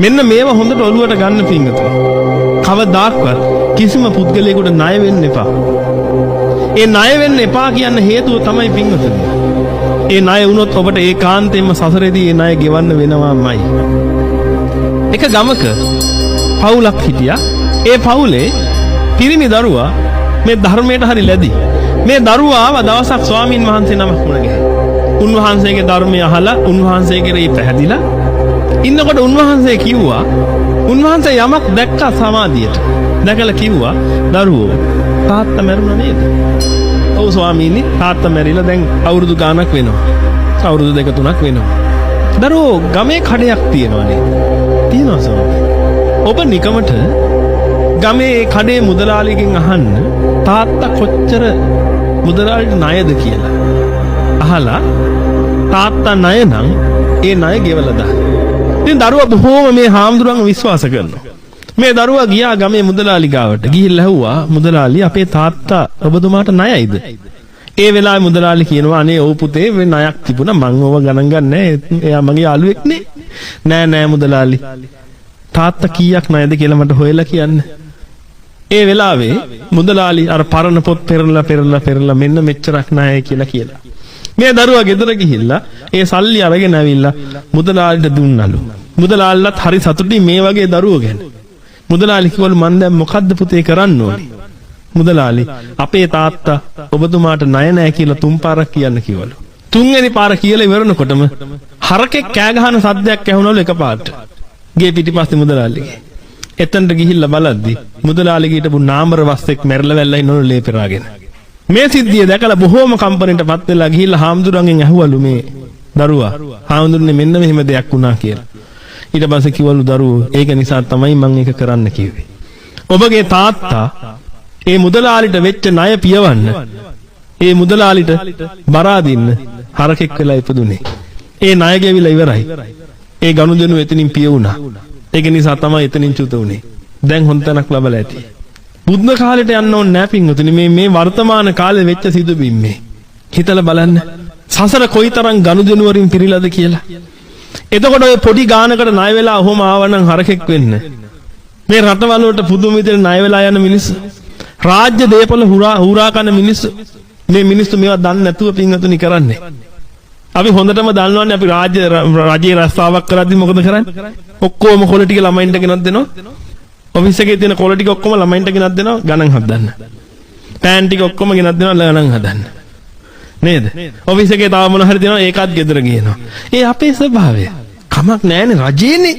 මෙන්න මේව හොඳට ඔළුවට ගන්න පිංගතුනි. කවදාක්වත් කිසිම පුද්ගලයෙකුට ණය වෙන්න එපා. ඒ ණය වෙන්න එපා කියන හේතුව තමයි පිංගතුනි. ඒ ණය වුණොත් ඔබට ඒකාන්තයෙන්ම සසරේදී ඒ ණය ගෙවන්න වෙනවාමයි. එක ගමක පවුලක් හිටියා. ඒ පවුලේ පිරිමි දරුවා මේ ධර්මයට හරි ලැබි. මේ දරුවා ආව දවසක් ස්වාමින් වහන්සේ නමක් මුණ ගැහුවා. උන්වහන්සේගේ ධර්මය අහලා උන්වහන්සේගේ රේ පැහැදිලා ඉන්නකොට උන්වහන්සේ කිව්වා, උන්වහන්සේ යමක් දැක්කා සමාධියට. දැකලා කිව්වා, දරුවෝ තාත්තා මැරුණා නේද? ඔව් ස්වාමීනි, තාත්තා මැරිලා දැන් අවුරුදු ගාණක් වෙනවා. අවුරුදු 2-3ක් වෙනවා. දරුවෝ ගමේ කඩයක් තියෙනවා නේද? තියෙනවා ස්වාමීනි. ඔබ නිකමට ගමේ කඩේ මුදලාලිගෙන් අහන්න තාත්තා කොච්චර මුදලාලිට ණයද කියලා. අහලා තාත්තා ණය නම් ඒ ණය ගෙවලා දාන්න. ඉතින් දරුවා බොහෝම මේ හාමුදුරන්ව විශ්වාස කරනවා. මේ දරුවා ගියා ගමේ මුදලාලි ගාවට. ගිහිල්ලා ඇහුවා, මුදලාලි අපේ තාත්තා ඔබතුමාට ණයයිද? ඒ වෙලාවේ මුදලාලි කියනවා, අනේ ඔව් පුතේ මේ ණයක් තිබුණා මං ඕව ගණන් ගන්නෑ. එයා මගේ යාළුවෙක් නේ. නෑ මුදලාලි. තාත්තා කීයක් ණයද කියලා මට හොයලා කියන්න. ඒ වෙලාවේ මුදලාලි අර පරණ පොත් පෙරලා මෙන්න මෙච්චරක් ණයයි කියලා. මේ දරුවා ගෙදර ගිහිල්ලා ඒ සල්ලි අරගෙන ඇවිල්ලා මුදලාලිට දුන්නලු. මුදලාලිලත් හරි සතුටින් මේ වගේ දරුවෝ ගැන. මුදලාලි කිව්වලු, මන් දැන් මොකද්ද පුතේ කරන්න ඕනේ? මුදලාලි, අපේ තාත්තා ඔබතුමාට ණය නැහැ කියලා 3 පාරක් කියන්න කිව්වලු. 3 වෙනි පාර කියලා ඉවරනකොටම හරකෙක් කෑ ගහන සද්දයක් ඇහුණලු එකපාරට. ගේ පිටිපස්සේ මුදලාලිගේ. එතනට ගිහිල්ලා බලද්දි මුදලාලිගේ හිටපු නාමර වස්සෙක් මැරලා වැල්ලා ඉන්නවලු ලේ පෙරාගෙන. මේ සිද්ධිය දැකලා බොහෝම කම්පණයටපත් වෙලා ගිහිල්ලා හාමුදුරන්ගෙන් ඇහුවලු මේ දරුවා, හාමුදුරනේ මෙන්න මෙහෙම දෙයක් වුණා කියලා. ඊට පස්සේ කිව්වලු, දරුවෝ ඒක නිසා තමයි මම ඒක කරන්න කිව්වේ. ඔබගේ තාත්තා ඒ මුදලාලිට වෙච්ච ණය පියවන්න, ඒ මුදලාලිට බරා දෙන්න හරකෙක් වෙලා ඉපදුනේ. ඒ ණය ගෙවිලා ඉවරයි. ඒ ගනුදෙනු එතනින් පිය වුණා. ඒක නිසා තමයි එතනින් චුත වුනේ. දැන් හොඳ තැනක් ලබලා ඇති. බුද්ධ කාලෙට යන්න ඕනේ නෑ පින්වතුනි. මේ වර්තමාන කාලේ වෙච්ච සිදුවීම් මේ. හිතලා බලන්න. සසර කොයිතරම් ගනුදෙනු වලින් පිරීලාද කියලා. එතකොට ඔය පොඩි ගානකට ණය වෙලා ඔහොම ආවනම් හරකෙක් වෙන්න. මේ රටවල වලට පුදුම විදිහට ණය වෙලා යන මිනිස්සු. රාජ්‍ය දේපල හුරා කන මිනිස්සු. මේ මිනිස්සු මේවා දන්නේ නැතුව පින්වතුනි කරන්නේ. අපි හොඳටම දන්නවන්නේ අපි රාජ්‍ය රස්සාවක් කරද්දී මොකද කරන්නේ? ඔක්කොම කොළ ටික ළමයින්ට ගෙනත් දෙනවා. ඔෆිස් එකේ තියෙන කොළ ටික ඔක්කොම ළමයින්ට ගෙනත් දෙනවා ගණන් හදන්න. පෑන් ටික ඔක්කොම ගෙනත් දෙනවා ගණන් හදන්න. නේද? ඔෆිස් එකේ තව මොන හරි දෙනවා ඒකත් ගෙදර ගේනවා. ඒ අපේ ස්වභාවය. කමක් නැහැනේ රජේනේ.